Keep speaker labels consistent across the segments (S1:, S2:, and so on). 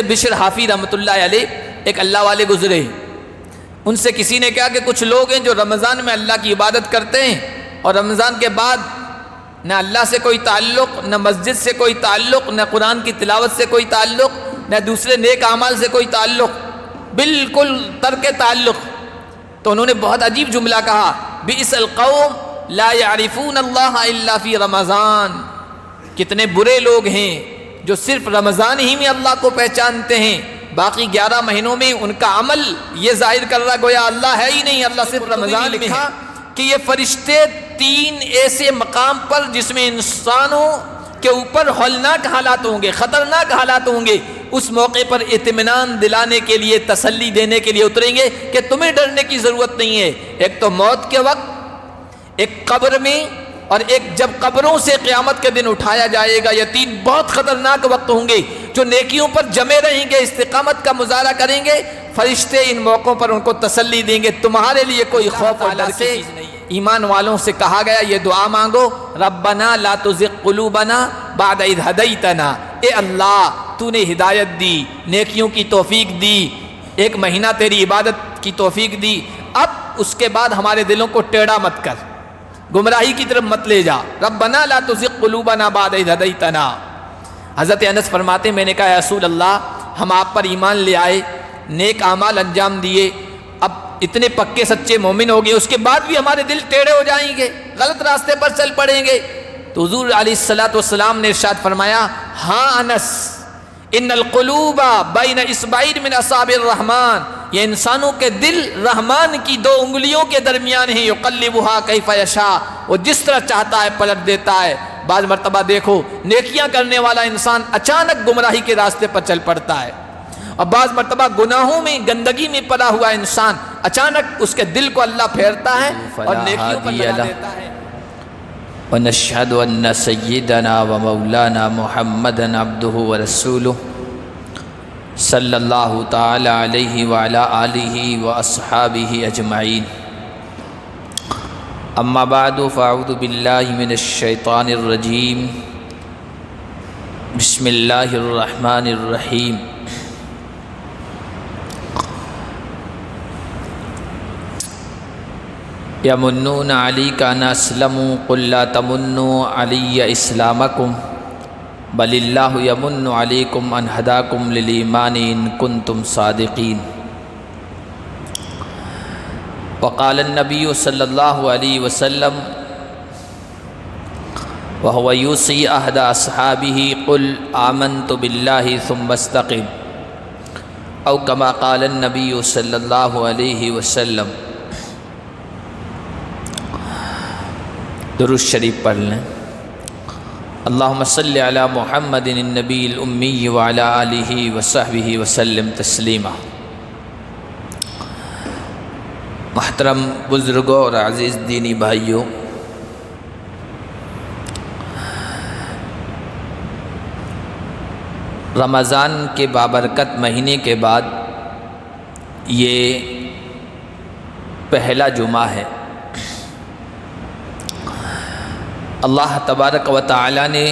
S1: بشر حافی رحمۃ اللہ علیہ ایک اللہ والے گزرے، ان سے کسی نے کہا کہ کچھ لوگ ہیں جو رمضان میں اللہ کی عبادت کرتے ہیں اور رمضان کے بعد نہ اللہ سے کوئی تعلق، نہ مسجد سے کوئی تعلق، نہ قرآن کی تلاوت سے کوئی تعلق، نہ دوسرے نیک اعمال سے کوئی تعلق، بالکل ترک تعلق۔ تو انہوں نے بہت عجیب جملہ کہا، بئس القوم لا يعرفون اللہ الا فی رمضان۔ کتنے برے لوگ ہیں جو صرف رمضان ہی میں اللہ کو پہچانتے ہیں، باقی 11 مہینوں میں ان کا عمل یہ ظاہر کر رہا گویا اللہ ہے ہی نہیں، اللہ صرف رمضان میں ہے۔ کہ یہ فرشتے 3 ایسے مقام پر جس میں انسانوں کے اوپر ہولناک حالات ہوں گے، خطرناک حالات ہوں گے، اس موقع پر اطمینان دلانے کے لیے، تسلی دینے کے لیے اتریں گے کہ تمہیں ڈرنے کی ضرورت نہیں ہے۔ ایک تو موت کے وقت، ایک قبر میں، اور ایک جب قبروں سے قیامت کے دن اٹھایا جائے گا۔ یہ 3 بہت خطرناک وقت ہوں گے۔ جو نیکیوں پر جمے رہیں گے، استقامت کا مظاہرہ کریں گے، فرشتے ان موقعوں پر ان کو تسلی دیں گے، تمہارے لیے کوئی خوف و ڈر سے ایمان والوں سے کہا گیا یہ دعا مانگو، ربنا لا تزغ قلوبنا بعد اذ ہدیتنا۔ اے اللہ، تو نے ہدایت دی، نیکیوں کی توفیق دی، 1 مہینہ تیری عبادت کی توفیق دی، اب اس کے بعد ہمارے دلوں کو ٹیڑھا مت کر، گمراہی کی طرف مت لے جا۔ ربنا لا تزغ قلوبنا بعد اذ ہدیتنا۔ حضرت انس فرماتے میں نے کہا یا رسول اللہ، ہم آپ پر ایمان لے آئے، نیک اعمال انجام دیے، اب اتنے پکے سچے مومن ہو گئے، اس کے بعد بھی ہمارے دل ٹیڑھے ہو جائیں گے، غلط راستے پر چل پڑیں گے۔ تو حضور علیہ الصلوۃ نے ارشاد فرمایا، ہاں انس، ان القلوب بین اصبعین من اصابع الرحمن، یہ انسانوں کے دل رحمان کی 2 انگلیوں کے درمیان ہیں، یقلبها کیف یشاء، وہ جس طرح چاہتا ہے پلٹ دیتا ہے۔ بعض مرتبہ دیکھو نیکیاں کرنے والا انسان اچانک گمراہی کے راستے پر چل پڑتا ہے، اور بعض مرتبہ گناہوں میں، گندگی میں پڑا ہوا انسان اچانک اس کے دل کو اللہ پھیرتا ہے اور نیکیوں پر لگا دیتا ہے۔
S2: ونشهد ان سيدنا ومولانا محمدا عبده ورسوله صلی اللہ تعالی علیہ وعلی آلہ واصحابہ اجمعین، اما بعد فاعوذ باللہ من الشیطان الرجیم، بسم اللہ الرحمن الرحیم۔ یمنون علیک ان اسلموا قل لا تمنوا علی اسلامکم بل اللہ یمن علیکم ان ہداکم للایمان ان کنتم صادقین۔ وقال النبی صلی اللہ علیہ وسلم وهو یوصی عہد اصحابہ قل آمنت باللہ ثم استقم، او کما قال النبی صلی اللہ علیہ وسلم۔ درود شریف پڑھ لیں۔ اللہم صلی علی محمد النبی الامی وعلی آلہ وصحبہ وسلم تسلیما۔ محترم بزرگوں اور عزیز دینی بھائیوں، رمضان کے بابرکت مہینے کے بعد یہ پہلا جمعہ ہے۔ اللہ تبارک و تعالی نے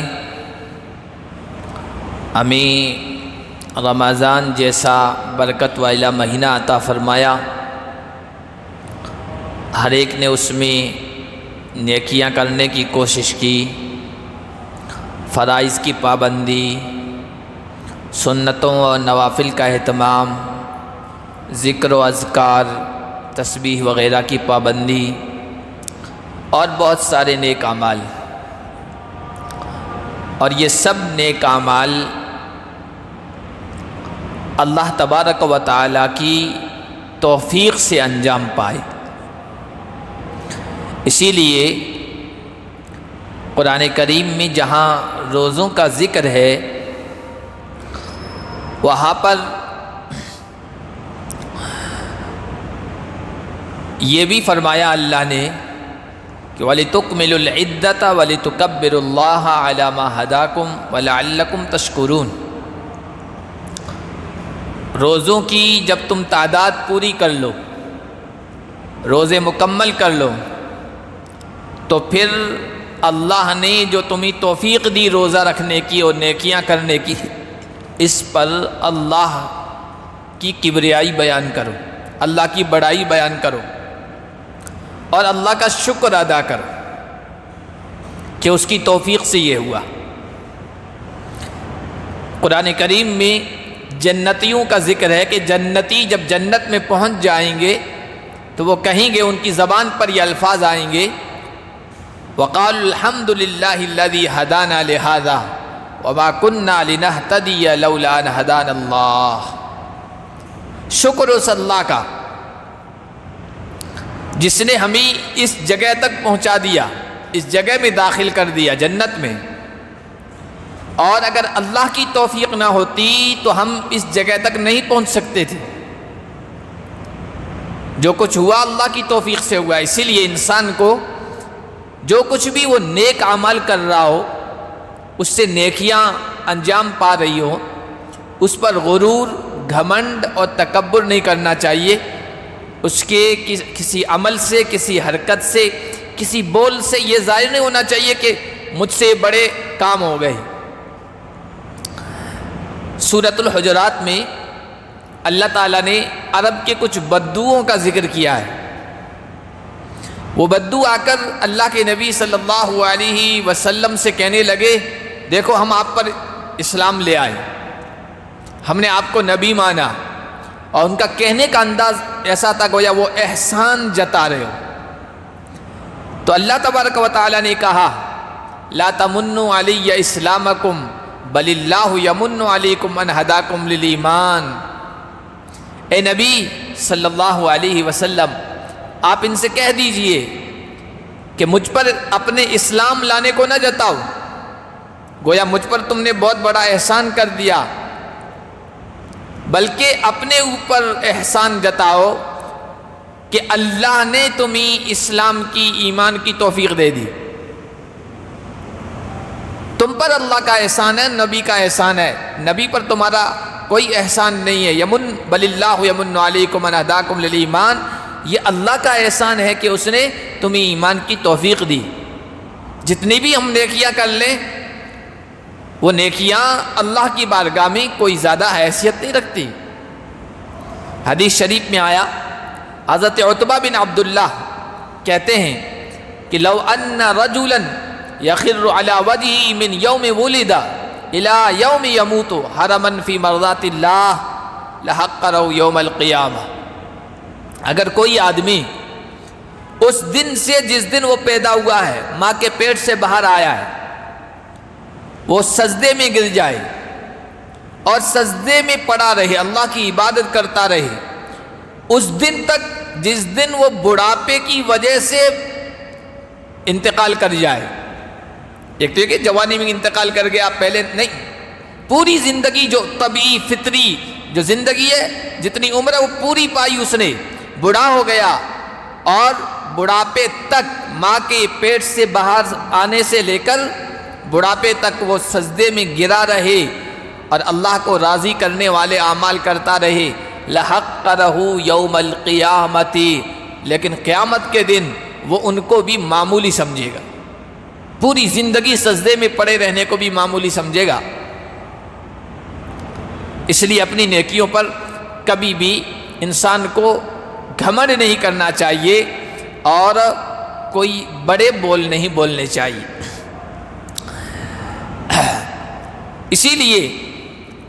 S2: ہمیں رمضان جیسا برکت والا مہینہ عطا فرمایا، ہر ایک نے اس میں نیکیاں کرنے کی کوشش کی، فرائض کی پابندی، سنتوں و نوافل کا اہتمام، ذکر و اذکار، تسبیح وغیرہ کی پابندی، اور بہت سارے نیک اعمال۔ اور یہ سب نیک اعمال اللہ تبارک و تعالیٰ کی توفیق سے انجام پائے۔ اسی لیے قرآن کریم میں جہاں روزوں کا ذکر ہے، وہاں پر یہ بھی فرمایا اللہ نے کہ وَلِتُكْمِلُوا الْعِدَّةَ وَلِتُكَبِّرُوا اللَّهَ عَلَى مَا هَدَاكُمْ وَلَعَلَّكُمْ تَشْكُرُونَ۔ روزوں کی جب تم تعداد پوری کر لو، روزے مکمل کر لو، تو پھر اللہ نے جو تمہیں توفیق دی روزہ رکھنے کی اور نیکیاں کرنے کی، اس پر اللہ کی کبریائی بیان کرو، اللہ کی بڑائی بیان کرو اور اللہ کا شکر ادا کرو کہ اس کی توفیق سے یہ ہوا۔ قرآن کریم میں جنتیوں کا ذکر ہے کہ جنتی جب جنت میں پہنچ جائیں گے تو وہ کہیں گے، ان کی زبان پر یہ الفاظ آئیں گے، وقالوا الحمد للہ الذی ہدانا لہذا وما كنا لنہتدی لولا ان ہدانا اللہ۔ شکر اس اللہ کا جس نے ہمیں اس جگہ تک پہنچا دیا، اس جگہ میں داخل کر دیا، جنت میں، اور اگر اللہ کی توفیق نہ ہوتی تو ہم اس جگہ تک نہیں پہنچ سکتے تھے۔ جو کچھ ہوا اللہ کی توفیق سے ہوا۔ اسی لیے انسان کو جو کچھ بھی وہ نیک عمل کر رہا ہو، اس سے نیکیاں انجام پا رہی ہو، اس پر غرور، گھمنڈ اور تکبر نہیں کرنا چاہیے۔ اس کے کسی عمل سے، کسی حرکت سے، کسی بول سے یہ ظاہر نہیں ہونا چاہیے کہ مجھ سے بڑے کام ہو گئے۔ سورۃ الحجرات میں اللہ تعالیٰ نے عرب کے کچھ بدوؤں کا ذکر کیا ہے۔ وہ بدو آ کر اللہ کے نبی صلی اللہ علیہ وسلم سے کہنے لگے، دیکھو ہم آپ پر اسلام لے آئے، ہم نے آپ کو نبی مانا، اور ان کا کہنے کا انداز ایسا تھا گویا وہ احسان جتا رہے ہو۔ تو اللہ تبارک و تعالیٰ نے کہا، لا تمنوا علی اسلامکم بل اللہ یمن علیکم ان ہداکم للایمان۔ اے نبی صلی اللہ علیہ وسلم، آپ ان سے کہہ دیجئے کہ مجھ پر اپنے اسلام لانے کو نہ جتاؤ، گویا مجھ پر تم نے بہت بڑا احسان کر دیا، بلکہ اپنے اوپر احسان جتاؤ کہ اللہ نے تمہیں اسلام کی، ایمان کی توفیق دے دی۔ تم پر اللہ کا احسان ہے، نبی کا احسان ہے، نبی پر تمہارا کوئی احسان نہیں ہے۔ یمن بل اللہ یمن علیکم ان ہداکم للایمان، یہ اللہ کا احسان ہے کہ اس نے تمہیں ایمان کی توفیق دی۔ جتنی بھی ہم نیکیاں کر لیں، وہ نیکیاں اللہ کی بارگاہ میں کوئی زیادہ حیثیت نہیں رکھتی۔ حدیث شریف میں آیا، حضرت عتبہ بن عبداللہ کہتے ہیں کہ لو ان رجلا یخر علی وجهه من یوم ولد الى یوم یموت حرما فی مرضات اللہ لحقرہ یوم القیامہ۔ اگر کوئی آدمی اس دن سے، جس دن وہ پیدا ہوا ہے، ماں کے پیٹ سے باہر آیا ہے، وہ سجدے میں گر جائے اور سجدے میں پڑا رہے، اللہ کی عبادت کرتا رہے اس دن تک جس دن وہ بڑھاپے کی وجہ سے انتقال کر جائے۔ ایک تو یہ کہ جوانی میں انتقال کر گیا، پہلے نہیں، پوری زندگی جو طبعی فطری جو زندگی ہے، جتنی عمر ہے وہ پوری پائی اس نے، بوڑھا ہو گیا اور بڑھاپے تک ماں کے پیٹ سے باہر آنے سے لے کر بڑھاپے تک وہ سجدے میں گرا رہے اور اللہ کو راضی کرنے والے اعمال کرتا رہے، لحقرہ یوم القیامت، لیکن قیامت کے دن وہ ان کو بھی معمولی سمجھے گا، پوری زندگی سجدے میں پڑے رہنے کو بھی معمولی سمجھے گا۔ اس لیے اپنی نیکیوں پر کبھی بھی انسان کو گھمنڈ نہیں کرنا چاہیے اور کوئی بڑے بول نہیں بولنے چاہیے۔ اسی لیے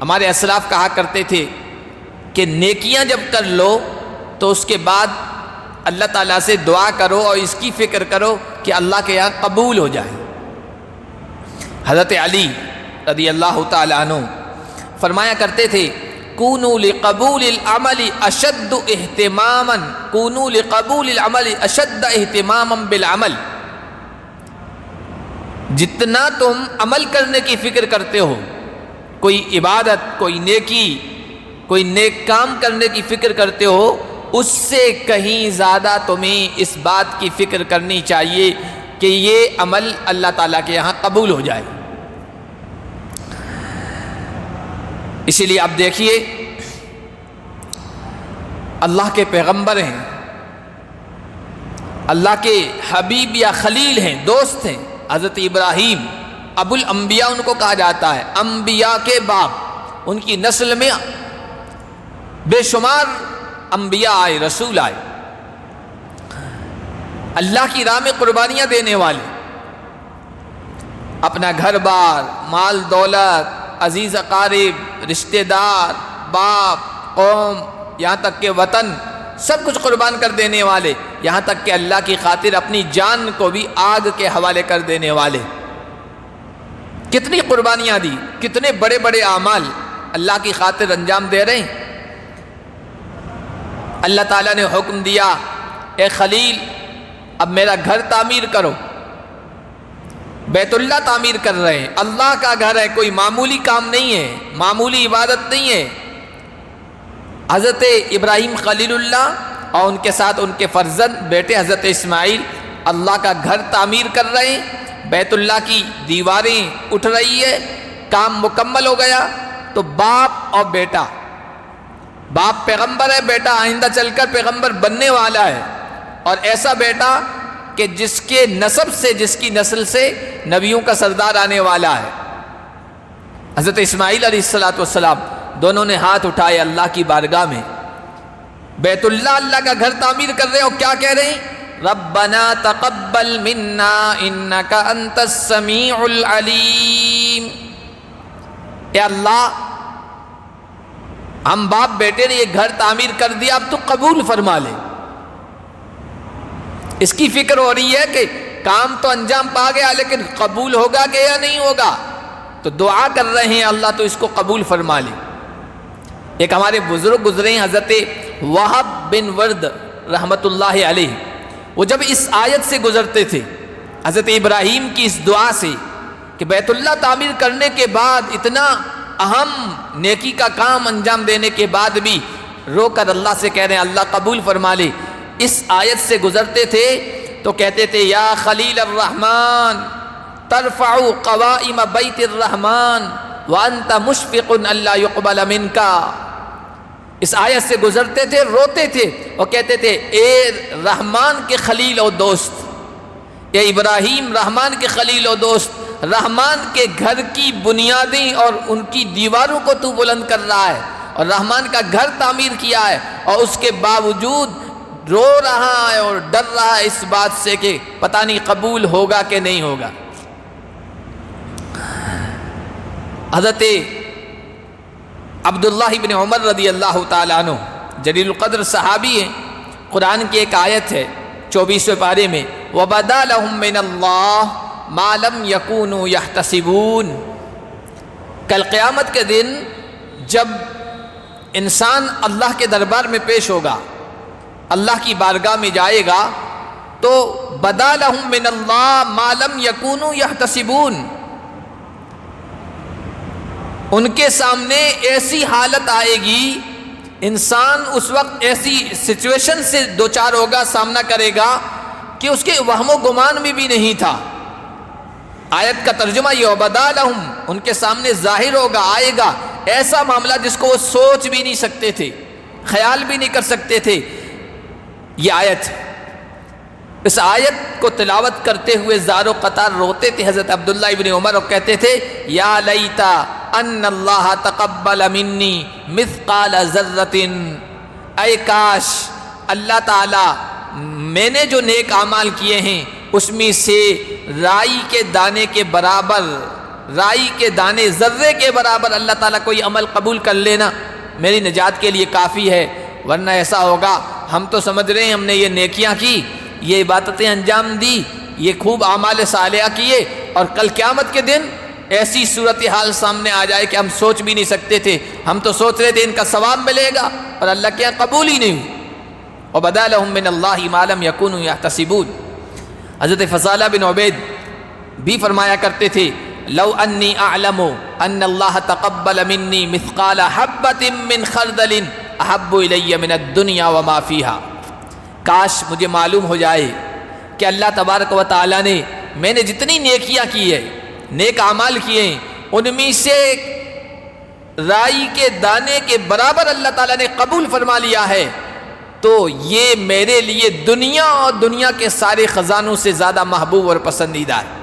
S2: ہمارے اسلاف کہا کرتے تھے کہ نیکیاں جب کر لو تو اس کے بعد اللہ تعالیٰ سے دعا کرو اور اس کی فکر کرو کہ اللہ کے یہاں قبول ہو جائے۔ حضرت علی رضی اللہ تعالیٰ عنہ فرمایا کرتے تھے، کونوا لقبول العمل اشد اہتماما، کونوا لقبول العمل اشد اہتماما بالعمل، جتنا تم عمل کرنے کی فکر کرتے ہو، کوئی عبادت، کوئی نیکی، کوئی نیک کام کرنے کی فکر کرتے ہو، اس سے کہیں زیادہ تمہیں اس بات کی فکر کرنی چاہیے کہ یہ عمل اللہ تعالیٰ کے یہاں قبول ہو جائے۔ اسی لیے آپ دیکھیے اللہ کے پیغمبر ہیں، اللہ کے حبیب یا خلیل ہیں، دوست ہیں، حضرت ابراہیم ابو الانبیاء ان کو کہا جاتا ہے، انبیاء کے باپ،
S1: ان کی نسل میں بے شمار انبیاء آئے، رسول آئے، اللہ کی راہ میں قربانیاں دینے والے، اپنا گھر بار، مال دولت، عزیز اقارب، رشتہ دار، باپ، قوم، یہاں تک کہ وطن، سب کچھ قربان کر دینے والے، یہاں تک کہ اللہ کی خاطر اپنی جان کو بھی آگ کے حوالے کر دینے والے۔ کتنی قربانیاں دی، کتنے بڑے بڑے اعمال اللہ کی خاطر انجام دے رہے ہیں۔ اللہ تعالیٰ نے حکم دیا، اے خلیل اب میرا گھر تعمیر کرو۔ بیت اللہ تعمیر کر رہے ہیں، اللہ کا گھر ہے، کوئی معمولی کام نہیں ہے، معمولی عبادت نہیں ہے۔ حضرت ابراہیم خلیل اللہ اور ان کے ساتھ ان کے فرزند بیٹے حضرت اسماعیل اللہ کا گھر تعمیر کر رہے ہیں، بیت اللہ کی دیواریں اٹھ رہی ہے، کام مکمل ہو گیا تو باپ اور بیٹا، باپ پیغمبر ہے، بیٹا آئندہ چل کر پیغمبر بننے والا ہے، اور ایسا بیٹا کہ جس کے نسب سے، جس کی نسل سے نبیوں کا سردار آنے والا ہے۔ حضرت اسماعیل علیہ السلام دونوں نے ہاتھ اٹھائے اللہ کی بارگاہ میں، بیت اللہ، اللہ کا گھر تعمیر کر رہے ہیں، اور کیا کہہ رہے ہیں؟ ربنا تقبل منا انک انت السمیع العلیم۔ اے اللہ، ہم باپ بیٹے نے یہ گھر تعمیر کر دیا، اب تو قبول فرما لے۔ اس کی فکر ہو رہی ہے کہ کام تو انجام پا گیا لیکن قبول ہوگا کہ یا نہیں ہوگا، تو دعا کر رہے ہیں اللہ تو اس کو قبول فرما لے۔ ایک ہمارے بزرگ گزرے ہیں حضرت وہب بن ورد رحمت اللہ علیہ، وہ جب اس آیت سے گزرتے تھے، حضرت ابراہیم کی اس دعا سے کہ بیت اللہ تعمیر کرنے کے بعد، اتنا اہم نیکی کا کام انجام دینے کے بعد بھی رو کر اللہ سے کہہ رہے ہیں اللہ قبول فرما لے، اس آیت سے گزرتے تھے تو کہتے تھے یا خلیل الرحمن ترفع قوائم بیت الرحمن وانت مشفق الا يقبل منك۔ اس آیت سے گزرتے تھے، روتے تھے اور کہتے تھے اے رحمان کے خلیل و دوست، اے ابراہیم رحمان کے خلیل و دوست، رحمان کے گھر کی بنیادیں اور ان کی دیواروں کو تو بلند کر رہا ہے، اور رحمان کا گھر تعمیر کیا ہے، اور اس کے باوجود رو رہا ہے اور ڈر رہا ہے اس بات سے کہ پتہ نہیں قبول ہوگا کہ نہیں ہوگا۔ حضرت عبداللہ بن عمر رضی اللہ تعالیٰ عنہ جلیل القدر صحابی ہیں، قرآن کی ایک آیت ہے 24ویں پارے میں وَبَدَا لَهُم مِّنَ اللَّهِ مَا لَمْ يَكُونُوا يَحْتَسِبُونَ۔ کل قیامت کے دن جب انسان اللہ کے دربار میں پیش ہوگا، اللہ کی بارگاہ میں جائے گا، تو بَدَا لَهُم مِّنَ اللَّهِ مَا لَمْ يَكُونُوا يَحْتَسِبُونَ، ان کے سامنے ایسی حالت آئے گی، انسان اس وقت ایسی سچویشن سے دوچار ہوگا، سامنا کرے گا کہ اس کے وہم و گمان میں بھی نہیں تھا۔ آیت کا ترجمہ یہ وَبَدَا لَهُم، ان کے سامنے ظاہر ہوگا، آئے گا ایسا معاملہ جس کو وہ سوچ بھی نہیں سکتے تھے، خیال بھی نہیں کر سکتے تھے۔ یہ آیت، اس آیت کو تلاوت کرتے ہوئے زار و قطار روتے تھے حضرت عبداللہ ابن عمر، اور کہتے تھے یا لیتا ان اللہ تقبل منی مثقال ذرۃ، اے کاش اللہ تعالی میں نے جو نیک اعمال کیے ہیں اس میں سے رائی کے دانے کے برابر، رائی کے دانے ذرے کے برابر اللہ تعالیٰ کوئی عمل قبول کر لینا میری نجات کے لیے کافی ہے، ورنہ ایسا ہوگا ہم تو سمجھ رہے ہیں ہم نے یہ نیکیاں کی، یہ عبادتیں انجام دی، یہ خوب اعمال صالحہ کیے، اور کل قیامت کے دن ایسی صورتحال سامنے آ جائے کہ ہم سوچ بھی نہیں سکتے تھے، ہم تو سوچ رہے تھے ان کا ثواب ملے گا اور اللہ کے یہاں قبول ہی نہیں ہوئی۔ وَبَدَا لَهُم مِّنَ اللَّهِ مَا لَمْ يَكُونُوا يَحْتَسِبُونَ۔ حضرت فضالہ بن عبید بھی فرمایا کرتے تھے لو انی اعلم ان اللہ تقبل منی مثقال حبۃ من خردل احب الی من الدنیا وما فیہا، کاش مجھے معلوم ہو جائے کہ اللہ تبارک و تعالیٰ نے میں نے جتنی نیکیاں کی ہے، نیک اعمال کیے ہیں، ان میں سے رائی کے دانے کے برابر اللہ تعالیٰ نے قبول فرما لیا ہے، تو یہ میرے لیے دنیا اور دنیا کے سارے خزانوں سے زیادہ محبوب اور پسندیدہ ہے۔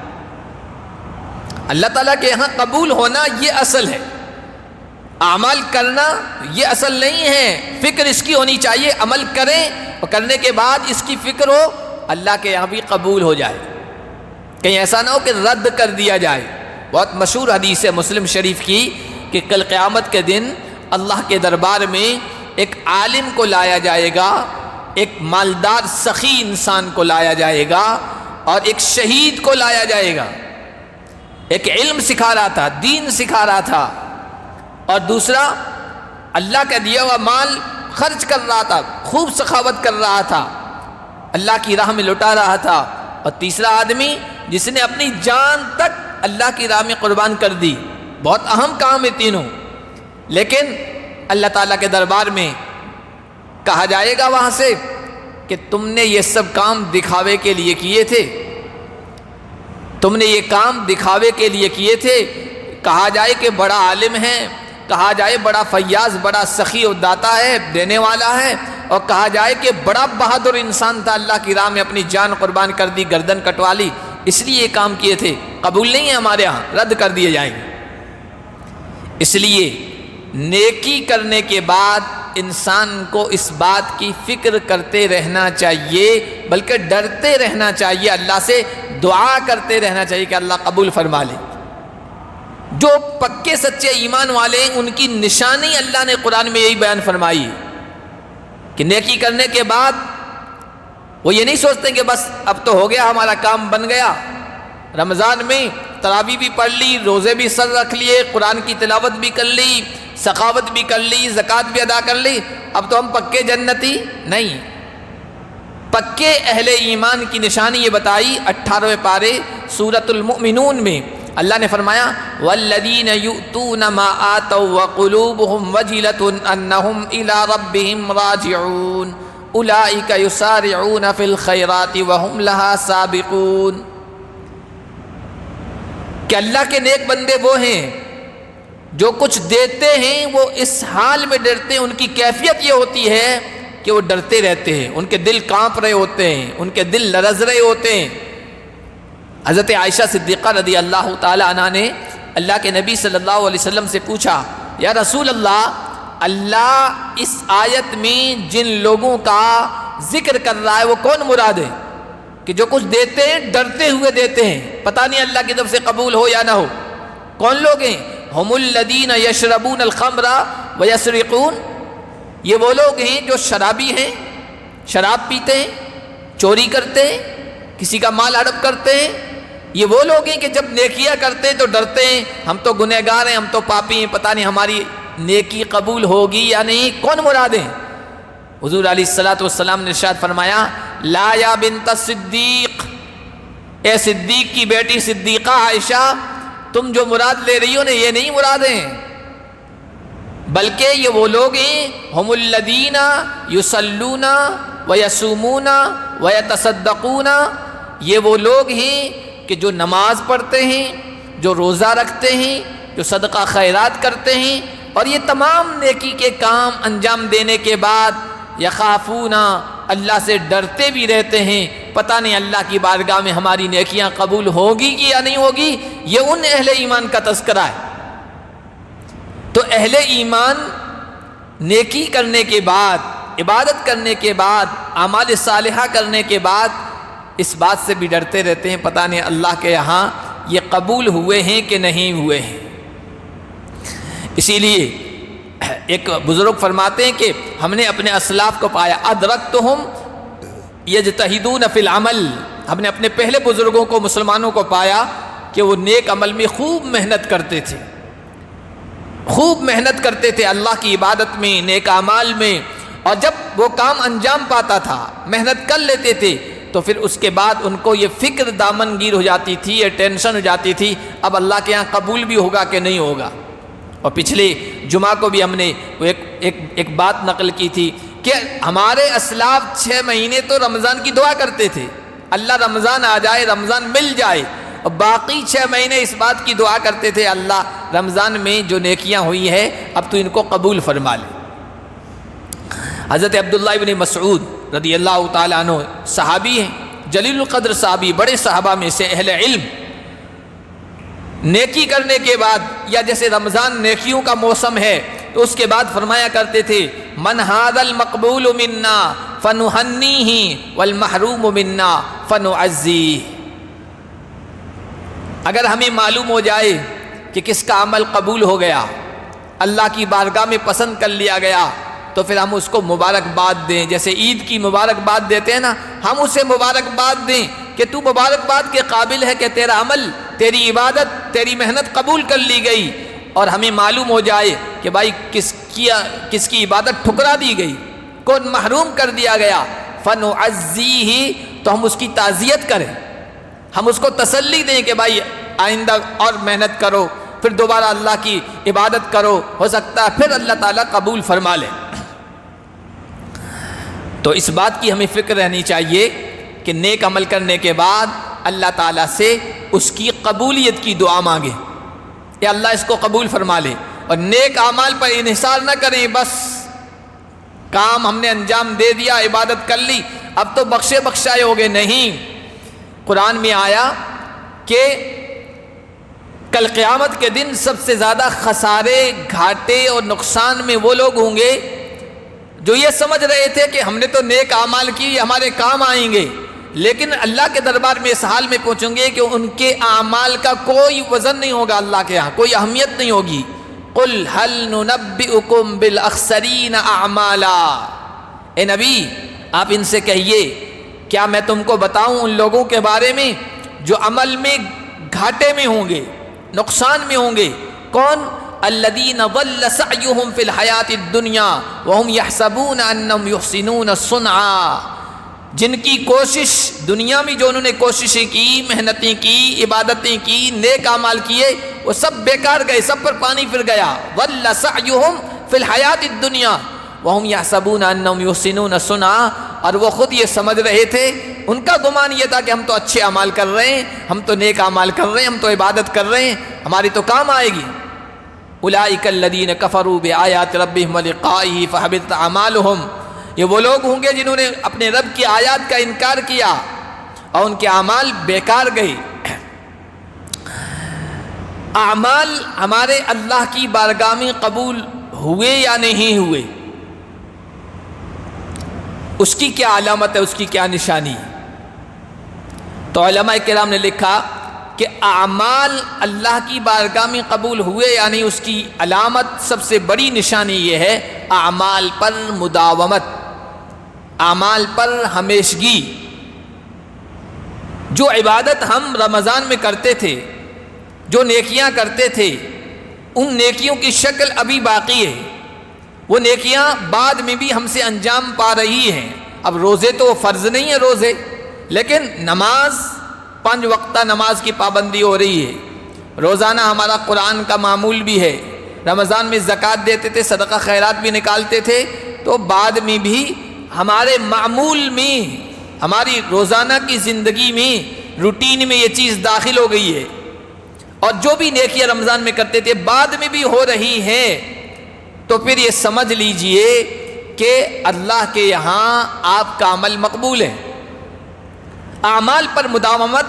S1: اللہ تعالیٰ کے یہاں قبول ہونا یہ اصل ہے، اعمال کرنا یہ اصل نہیں ہے، فکر اس کی ہونی چاہیے، عمل کریں اور کرنے کے بعد اس کی فکر ہو اللہ کے یہاں بھی قبول ہو جائے، کہیں ایسا نہ ہو کہ رد کر دیا جائے۔ بہت مشہور حدیث ہے مسلم شریف کی کہ کل قیامت کے دن اللہ کے دربار میں ایک عالم کو لایا جائے گا، ایک مالدار سخی انسان کو لایا جائے گا، اور ایک شہید کو لایا جائے گا۔ ایک علم سکھا رہا تھا، دین سکھا رہا تھا، اور دوسرا اللہ کا دیا ہوا مال خرچ کر رہا تھا، خوب سخاوت کر رہا تھا، اللہ کی راہ میں لٹا رہا تھا، اور تیسرا آدمی جس نے اپنی جان تک اللہ کی راہ میں قربان کر دی۔ بہت اہم کام ہے تینوں، لیکن اللہ تعالیٰ کے دربار میں کہا جائے گا وہاں سے کہ تم نے یہ سب کام دکھاوے کے لیے کیے تھے، تم نے یہ کام دکھاوے کے لیے کیے تھے۔ کہا جائے کہ بڑا عالم ہے، کہا جائے بڑا فیاض، بڑا سخی و داتا ہے، دینے والا ہے، اور کہا جائے کہ بڑا بہادر انسان تھا، اللہ کی راہ میں اپنی جان قربان کر دی، گردن کٹوا لی، اس لیے یہ کام کیے تھے، قبول نہیں ہے ہمارے ہاں، رد کر دیے جائیں گے۔ اس لیے نیکی کرنے کے بعد انسان کو اس بات کی فکر کرتے رہنا چاہیے، بلکہ ڈرتے رہنا چاہیے، اللہ سے دعا کرتے رہنا چاہیے کہ اللہ قبول فرما لے۔ جو پکے سچے ایمان والے ہیں ان کی نشانی اللہ نے قرآن میں یہی بیان فرمائی کہ نیکی کرنے کے بعد وہ یہ نہیں سوچتے کہ بس اب تو ہو گیا، ہمارا کام بن گیا، رمضان میں تراویح بھی پڑھ لی، روزے بھی سر رکھ لیے، قرآن کی تلاوت بھی کر لی، سخاوت بھی کر لی، زکوٰۃ بھی ادا کر لی، اب تو ہم پکے جنتی نہیں۔ پکے اہل ایمان کی نشانی یہ بتائی 18ویں پارے سورۃ المؤمنون میں اللہ نے فرمایا والذین یؤتون ما آتوا وقلوبهم وجلة انہم الی ربہم راجعون اولئک یسارعون فی الخیرات وہم لہا سابقون۔ کہ اللہ کے نیک بندے وہ ہیں جو کچھ دیتے ہیں وہ اس حال میں ڈرتے ہیں، ان کی کیفیت یہ ہوتی ہے کہ وہ ڈرتے رہتے ہیں، ان کے دل کانپ رہے ہوتے ہیں، ان کے دل لرز رہے ہوتے ہیں۔ حضرت عائشہ صدیقہ رضی اللہ تعالی عنہ نے اللہ کے نبی صلی اللہ علیہ وسلم سے پوچھا یا رسول اللہ، اللہ اس آیت میں جن لوگوں کا ذکر کر رہا ہے وہ کون مراد ہے کہ جو کچھ دیتے ہیں ڈرتے ہوئے دیتے ہیں، پتہ نہیں اللہ کی طرف سے قبول ہو یا نہ ہو؟ کون لوگ ہیں؟ ہم الذین یشربون الخمر ویسرقون، یہ وہ لوگ ہیں جو شرابی ہیں، شراب پیتے ہیں، چوری کرتے ہیں، کسی کا مال ہڑپ کرتے ہیں۔ یہ وہ لوگ ہیں کہ جب نیکیاں کرتے ہیں تو ڈرتے ہیں، ہم تو گنہگار ہیں، ہم تو پاپی ہیں، پتہ نہیں ہماری نیکی قبول ہوگی یا نہیں۔ کون مراد ہیں؟ حضور علیہ الصلوۃ والسلام نے ارشاد فرمایا لا یا بنت الصدیق، اے صدیق کی بیٹی صدیقہ عائشہ، تم جو مراد لے رہی ہو نا یہ نہیں مراد ہیں، بلکہ یہ وہ لوگ ہیں ہم الذین یصلون ویصومون ویتصدقون، یہ وہ لوگ ہیں کہ جو نماز پڑھتے ہیں، جو روزہ رکھتے ہیں، جو صدقہ خیرات کرتے ہیں، اور یہ تمام نیکی کے کام انجام دینے کے بعد یخافون، اللہ سے ڈرتے بھی رہتے ہیں، پتہ نہیں اللہ کی بارگاہ میں ہماری نیکیاں قبول ہوگی کہ یا نہیں ہوگی۔ یہ ان اہل ایمان کا تذکرہ ہے۔ تو اہل ایمان نیکی کرنے کے بعد، عبادت کرنے کے بعد، اعمال صالحہ کرنے کے بعد اس بات سے بھی ڈرتے رہتے ہیں پتہ نہیں اللہ کے یہاں یہ قبول ہوئے ہیں کہ نہیں ہوئے ہیں۔ اسی لیے ایک بزرگ فرماتے ہیں کہ ہم نے اپنے اسلاف کو پایا ادرکتہم یجتہدون فی العمل، ہم نے اپنے پہلے بزرگوں کو، مسلمانوں کو پایا کہ وہ نیک عمل میں خوب محنت کرتے تھے، خوب محنت کرتے تھے اللہ کی عبادت میں، نیک اعمال میں، اور جب وہ کام انجام پاتا تھا، محنت کر لیتے تھے، تو پھر اس کے بعد ان کو یہ فکر دامن گیر ہو جاتی تھی، یہ ٹینشن ہو جاتی تھی اب اللہ کے یہاں قبول بھی ہوگا کہ نہیں ہوگا۔ اور پچھلے جمعہ کو بھی ہم نے ایک بات نقل کی تھی کہ ہمارے اسلاف 6 مہینے تو رمضان کی دعا کرتے تھے، اللہ رمضان آ جائے، رمضان مل جائے، اور باقی 6 مہینے اس بات کی دعا کرتے تھے اللہ رمضان میں جو نیکیاں ہوئی ہیں اب تو ان کو قبول فرما لے۔ حضرت عبداللہ ابن مسعود رضی اللہ تعالیٰ عنہ صحابی ہیں، جلیل القدر صحابی، بڑے صحابہ میں سے اہل علم، نیکی کرنے کے بعد، یا جیسے رمضان نیکیوں کا موسم ہے تو اس کے بعد فرمایا کرتے تھے من ھذا المقبول منا فنہنیہ والمحروم منا فنعزیہ۔ اگر ہمیں معلوم ہو جائے کہ کس کا عمل قبول ہو گیا، اللہ کی بارگاہ میں پسند کر لیا گیا، تو پھر ہم اس کو مبارکباد دیں، جیسے عید کی مبارکباد دیتے ہیں نا، ہم اسے مبارکباد دیں کہ تو مبارکباد کے قابل ہے کہ تیرا عمل، تیری عبادت، تیری محنت قبول کر لی گئی، اور ہمیں معلوم ہو جائے کہ بھائی کس کی عبادت ٹھکرا دی گئی، کون محروم کر دیا گیا، فنعزیہ، تو ہم اس کی تعزیت کریں، ہم اس کو تسلی دیں کہ بھائی آئندہ اور محنت کرو، پھر دوبارہ اللہ کی عبادت کرو، ہو سکتا ہے پھر اللہ تعالیٰ قبول فرما لے۔ تو اس بات کی ہمیں فکر رہنی چاہیے کہ نیک عمل کرنے کے بعد اللہ تعالیٰ سے اس کی قبولیت کی دعا مانگیں، یا اللہ اس کو قبول فرما لے، اور نیک اعمال پر انحصار نہ کریں، بس کام ہم نے انجام دے دیا، عبادت کر لی، اب تو بخشے بخشائے ہو گئے، نہیں۔ قرآن میں آیا کہ کل قیامت کے دن سب سے زیادہ خسارے، گھاٹے اور نقصان میں وہ لوگ ہوں گے جو یہ سمجھ رہے تھے کہ ہم نے تو نیک اعمال کی، یہ ہمارے کام آئیں گے، لیکن اللہ کے دربار میں اس حال میں پہنچیں گے کہ ان کے اعمال کا کوئی وزن نہیں ہوگا، اللہ کے ہاں کوئی اہمیت نہیں ہوگی۔ قُلْ هَلْ نُنَبِّئُكُمْ بِالْأَخْسَرِينَ أَعْمَالًا، اے نبی آپ ان سے کہیے کیا میں تم کو بتاؤں ان لوگوں کے بارے میں جو عمل میں گھاٹے میں ہوں گے، نقصان میں ہوں گے؟ کون؟ الذین ضل سعیہم فی الحیات الدنیا وہم یحسبون انہم یحسنون صنعا، جن کی کوشش دنیا میں، جو انہوں نے کوششیں کی، محنتیں کی، عبادتیں کی، نیک اعمال کیے، وہ سب بیکار گئے، سب پر پانی پھر گیا۔ ضل سعیہم فی الحیات الدنیا وہم یحسبون انہم یحسنون صنعا، اور وہ خود یہ سمجھ رہے تھے، ان کا گمان یہ تھا کہ ہم تو اچھے اعمال کر رہے ہیں، ہم تو نیک اعمال کر رہے ہیں، ہم تو عبادت کر رہے ہیں، ہماری تو کام آئے گی۔ اولئک الذین کفروا بآیات ربہم ولقائہ فحبطت اعمالہم، یہ وہ لوگ ہوں گے جنہوں نے اپنے رب کی آیات کا انکار کیا اور ان کے اعمال بیکار گئے۔ اعمال ہمارے اللہ کی بارگاہ میں قبول ہوئے یا نہیں ہوئے، اس کی کیا علامت ہے، اس کی کیا نشانی؟ تو علماء کرام نے لکھا کہ اعمال اللہ کی بارگاہ میں قبول ہوئے یعنی اس کی علامت، سب سے بڑی نشانی یہ ہے اعمال پر مداومت، اعمال پر ہمیشگی۔ جو عبادت ہم رمضان میں کرتے تھے، جو نیکیاں کرتے تھے، ان نیکیوں کی شکل ابھی باقی ہے، وہ نیکیاں بعد میں بھی ہم سے انجام پا رہی ہیں۔ اب روزے تو فرض نہیں ہے روزے، لیکن نماز، 5 وقتہ نماز کی پابندی ہو رہی ہے، روزانہ ہمارا قرآن کا معمول بھی ہے، رمضان میں زکوٰۃ دیتے تھے، صدقہ خیرات بھی نکالتے تھے، تو بعد میں بھی ہمارے معمول میں، ہماری روزانہ کی زندگی میں، روٹین میں یہ چیز داخل ہو گئی ہے، اور جو بھی نیکیاں رمضان میں کرتے تھے بعد میں بھی ہو رہی ہے، تو پھر یہ سمجھ لیجئے کہ اللہ کے یہاں آپ کا عمل مقبول ہے۔ اعمال پر مداومت،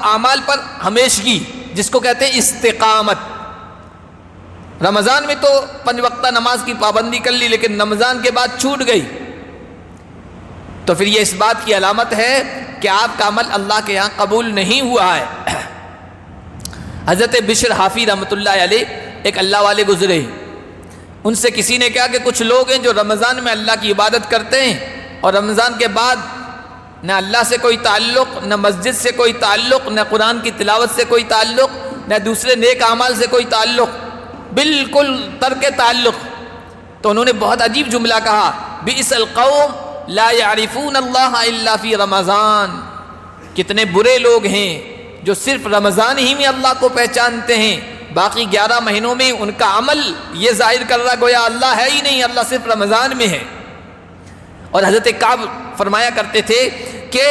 S1: اعمال پر ہمیشگی، جس کو کہتے ہیں استقامت۔ رمضان میں تو 5 وقتہ نماز کی پابندی کر لی، لیکن رمضان کے بعد چھوٹ گئی، تو پھر یہ اس بات کی علامت ہے کہ آپ کا عمل اللہ کے یہاں قبول نہیں ہوا ہے۔ حضرت بشر حافی رحمۃ اللہ علیہ ایک اللہ والے گزرے، ان سے کسی نے کہا کہ کچھ لوگ ہیں جو رمضان میں اللہ کی عبادت کرتے ہیں اور رمضان کے بعد نہ اللہ سے کوئی تعلق، نہ مسجد سے کوئی تعلق، نہ قرآن کی تلاوت سے کوئی تعلق، نہ دوسرے نیک اعمال سے کوئی تعلق، بالکل ترک تعلق۔ تو انہوں نے بہت عجیب جملہ کہا، بئس القوم لا يعرفون اللہ الا فی رمضان، کتنے برے لوگ ہیں جو صرف رمضان ہی میں اللہ کو پہچانتے ہیں، باقی 11 مہینوں میں ان کا عمل یہ ظاہر کر رہا گویا اللہ ہے ہی نہیں، اللہ صرف رمضان میں ہے۔ اور حضرت کعب فرمایا کرتے تھے کہ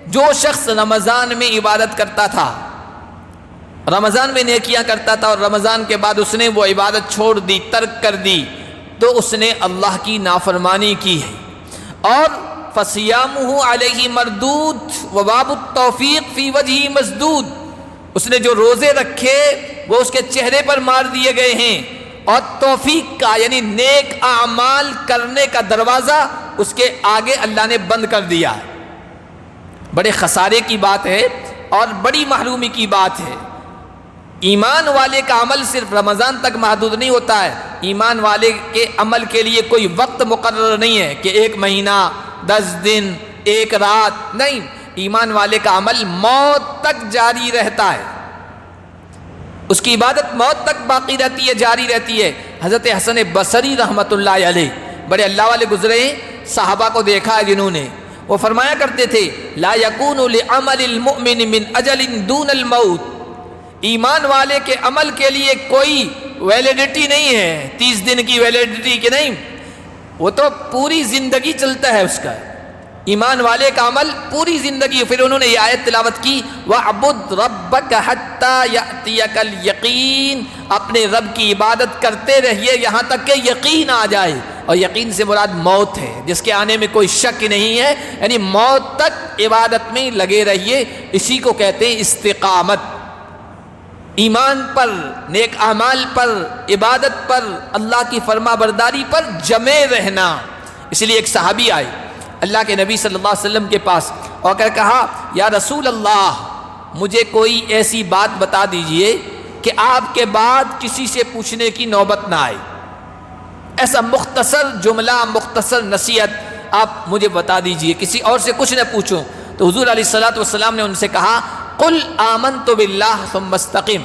S1: جو شخص رمضان میں عبادت کرتا تھا، رمضان میں نیکیاں کرتا تھا، اور رمضان کے بعد اس نے وہ عبادت چھوڑ دی، ترک کر دی، تو اس نے اللہ کی نافرمانی کی ہے، اور فصیامہ علیہ مردود وباب التوفیق فی وجہہ مسدود، اس نے جو روزے رکھے وہ اس کے چہرے پر مار دیے گئے ہیں، اور توفیق کا یعنی نیک اعمال کرنے کا دروازہ اس کے آگے اللہ نے بند کر دیا۔ بڑے خسارے کی بات ہے اور بڑی محرومی کی بات ہے۔ ایمان والے کا عمل صرف رمضان تک محدود نہیں ہوتا ہے، ایمان والے کے عمل کے لیے کوئی وقت مقرر نہیں ہے کہ 1 مہینہ 10 دن 1 رات، نہیں، ایمان والے کا عمل موت تک جاری رہتا ہے، اس کی عبادت موت تک باقی رہتی ہے، جاری رہتی ہے۔ حضرت حسن بصری رحمۃ اللہ علیہ بڑے اللہ والے گزرے ہیں، صحابہ کو دیکھا ہے جنہوں نے، وہ فرمایا کرتے تھے لا یکون لعمل المؤمن من اجل دون الموت، ایمان والے کے عمل کے لیے کوئی ویلیڈیٹی نہیں ہے، 30 دن کی ویلیڈیٹی کہ نہیں، وہ تو پوری زندگی چلتا ہے اس کا، ایمان والے کا عمل پوری زندگی۔ پھر انہوں نے یہ آیت تلاوت کی وَعْبُدْ رَبَّكَ حَتَّى يَأْتِيَكَ الْيَقِينَ، اپنے رب کی عبادت کرتے رہیے یہاں تک کہ یقین آ جائے، اور یقین سے مراد موت ہے جس کے آنے میں کوئی شک نہیں ہے، یعنی موت تک عبادت میں لگے رہیے، اسی کو کہتے ہیں استقامت۔ ایمان پر، نیک اعمال پر، عبادت پر، اللہ کی فرما برداری پر جمے رہنا۔ اس لیے ایک صحابی آئے اللہ کے نبی صلی اللہ علیہ وسلم کے پاس اور کہا یا رسول اللہ مجھے کوئی ایسی بات بتا دیجئے کہ آپ کے بعد کسی سے پوچھنے کی نوبت نہ آئے، ایسا مختصر جملہ، مختصر نصیحت آپ مجھے بتا دیجئے، کسی اور سے کچھ نہ پوچھوں۔ تو حضور علیہ الصلوۃ والسلام نے ان سے کہا قل آمنت باللہ ثم استقم،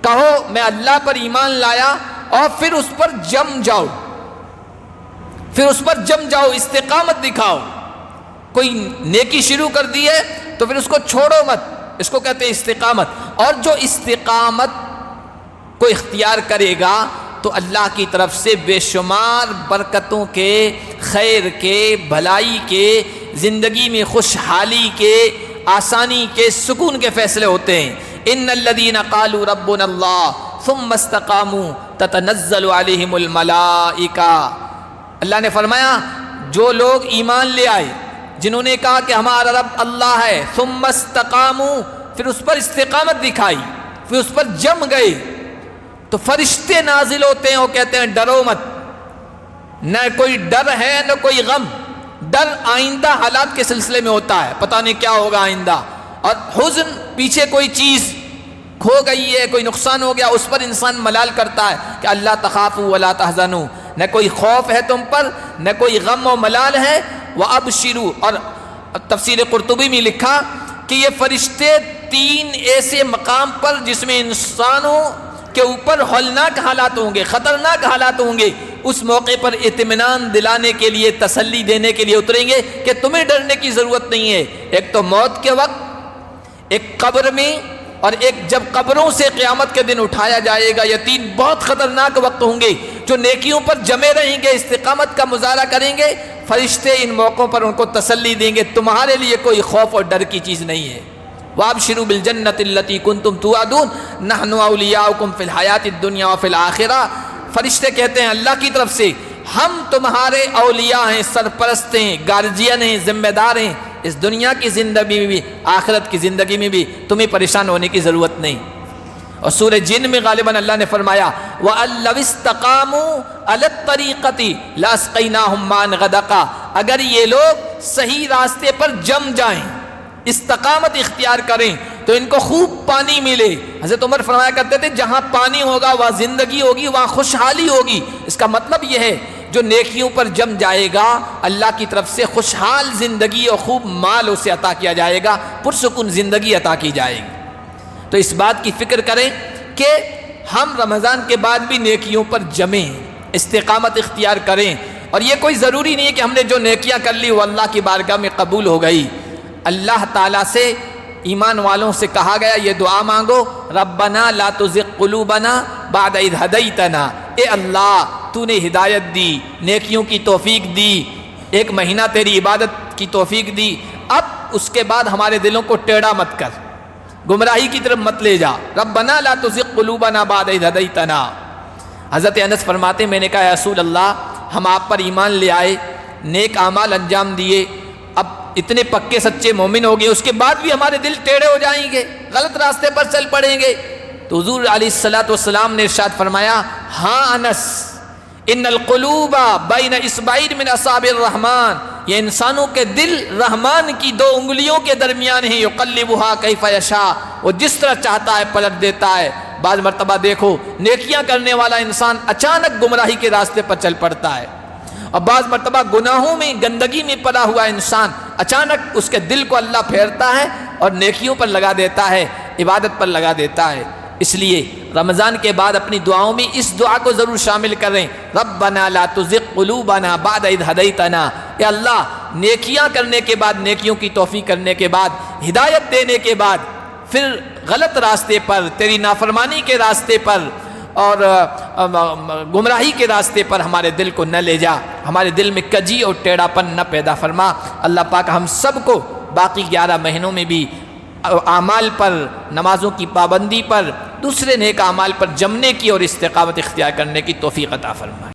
S1: کہو میں اللہ پر ایمان لایا اور پھر اس پر جم جاؤ، پھر اس پر جم جاؤ، استقامت دکھاؤ۔ کوئی نیکی شروع کر دی ہے تو پھر اس کو چھوڑو مت، اس کو کہتے ہیں استقامت۔ اور جو استقامت کو اختیار کرے گا تو اللہ کی طرف سے بے شمار برکتوں کے، خیر کے، بھلائی کے، زندگی میں خوشحالی کے، آسانی کے، سکون کے فیصلے ہوتے ہیں۔ ان الذین قالوا ربنا اللہ ثم استقاموا تتنزل علیہم الملائکہ، اللہ نے فرمایا جو لوگ ایمان لے آئے، جنہوں نے کہا کہ ہمارا رب اللہ ہے، ثم استقاموا، پھر اس پر استقامت دکھائی، پھر اس پر جم گئے، تو فرشتے نازل ہوتے ہیں، وہ کہتے ہیں ڈرو مت، نہ کوئی ڈر ہے نہ کوئی غم۔ ڈر آئندہ حالات کے سلسلے میں ہوتا ہے، پتہ نہیں کیا ہوگا آئندہ، اور حزن پیچھے کوئی چیز کھو گئی ہے، کوئی نقصان ہو گیا، اس پر انسان ملال کرتا ہے کہ اللہ تخافوا ولا تحزنوا، نہ کوئی خوف ہے تم پر، نہ کوئی غم و ملال ہے۔ وَأَبْشِرُوا، اور تفسیر قرطبی میں لکھا کہ یہ فرشتے 3 ایسے مقام پر جس میں انسانوں کے اوپر ہولناک حالات ہوں گے، خطرناک حالات ہوں گے، اس موقع پر اطمینان دلانے کے لیے، تسلی دینے کے لیے اتریں گے کہ تمہیں ڈرنے کی ضرورت نہیں ہے۔ ایک تو موت کے وقت، ایک قبر میں، اور ایک جب قبروں سے قیامت کے دن اٹھایا جائے گا، یہ 3 بہت خطرناک وقت ہوں گے۔ جو نیکیوں پر جمے رہیں گے، استقامت کا مظاہرہ کریں گے، فرشتے ان موقعوں پر ان کو تسلی دیں گے تمہارے لیے کوئی خوف اور ڈر کی چیز نہیں ہے۔ وَأَبْشِرُوا بِالْجَنَّةِ الَّتِي كُنْتُمْ تُوعَدُونَ نَحْنُ أَوْلِيَاؤُكُمْ فِي الْحَيَاةِ الدُّنْيَا وَفِي الْآخِرَةِ، فرشتے کہتے ہیں اللہ کی طرف سے ہم تمہارے اولیاء ہیں، سرپرست ہیں، گارجین ہیں، ذمہ دار ہیں، اس دنیا کی زندگی میں بھی، آخرت کی زندگی میں بھی تمہیں پریشان ہونے کی ضرورت نہیں۔ اور سورہ جن میں غالباً اللہ نے فرمایا وَأَن لَوِ اسْتَقَامُوا عَلَى الطَّرِيقَةِ لَأَسْقَيْنَاهُمْ مَاءً غَدَقًا، اگر یہ لوگ صحیح راستے پر جم جائیں، استقامت اختیار کریں تو ان کو خوب پانی ملے۔ حضرت عمر فرمایا کرتے تھے جہاں پانی ہوگا وہاں زندگی ہوگی، وہاں خوشحالی ہوگی۔ اس کا مطلب یہ ہے جو نیکیوں پر جم جائے گا اللہ کی طرف سے خوشحال زندگی اور خوب مال اسے عطا کیا جائے گا، پرسکون زندگی عطا کی جائے گی۔ تو اس بات کی فکر کریں کہ ہم رمضان کے بعد بھی نیکیوں پر جمیں، استقامت اختیار کریں، اور یہ کوئی ضروری نہیں ہے کہ ہم نے جو نیکیاں کر لی وہ اللہ کی بارگاہ میں قبول ہو گئی۔ اللہ تعالیٰ سے، ایمان والوں سے کہا گیا یہ دعا مانگو ربنا لا تزغ قلوبنا بعد اذ ہدیتنا، اے اللہ تو نے ہدایت دی، نیکیوں کی توفیق دی، 1 مہینہ تیری عبادت کی توفیق دی، اب اس کے بعد ہمارے دلوں کو ٹیڑھا مت کر، گمراہی کی طرف مت لے جا۔ ربنا لا تزغ قلوبنا بعد اذ ہدیتنا۔ حضرت انس فرماتے میں نے کہا یا رسول اللہ ہم آپ پر ایمان لے آئے، نیک اعمال انجام دیے، اب اتنے پکے سچے مومن ہو گئے، اس کے بعد بھی ہمارے دل ٹیڑھے ہو جائیں گے، غلط راستے پر چل پڑیں گے؟ تو حضور علیہ الصلوۃ والسلام نے ارشاد فرمایا، ہاں انس، ان القلوب بین اصبعین من اصابع الرحمن، یہ انسانوں کے دل رحمان کی 2 انگلیوں کے درمیان ہیں، یقلبها کیف یشاء، وہ جس طرح چاہتا ہے پلٹ دیتا ہے۔ بعض مرتبہ دیکھو نیکیاں کرنے والا انسان اچانک گمراہی کے راستے پر چل پڑتا ہے، اور بعض مرتبہ گناہوں میں گندگی میں پڑا ہوا انسان اچانک اس کے دل کو اللہ پھیرتا ہے اور نیکیوں پر لگا دیتا ہے، عبادت پر لگا دیتا ہے۔ اس لیے رمضان کے بعد اپنی دعاؤں میں اس دعا کو ضرور شامل کریں، ربنا لا تزغ قلوبنا بعد اذ ہدیتنا، اے اللہ نیکیاں کرنے کے بعد، نیکیوں کی توفیق کرنے کے بعد، ہدایت دینے کے بعد پھر غلط راستے پر، تیری نافرمانی کے راستے پر اور گمراہی کے راستے پر ہمارے دل کو نہ لے جا، ہمارے دل میں کجی اور ٹیڑھا پن نہ پیدا فرما۔ اللہ پاک ہم سب کو باقی 11 مہینوں میں بھی اعمال پر، نمازوں کی پابندی پر، دوسرے نیک اعمال پر جمنے کی اور استقامت اختیار کرنے کی توفیق عطا فرمائے۔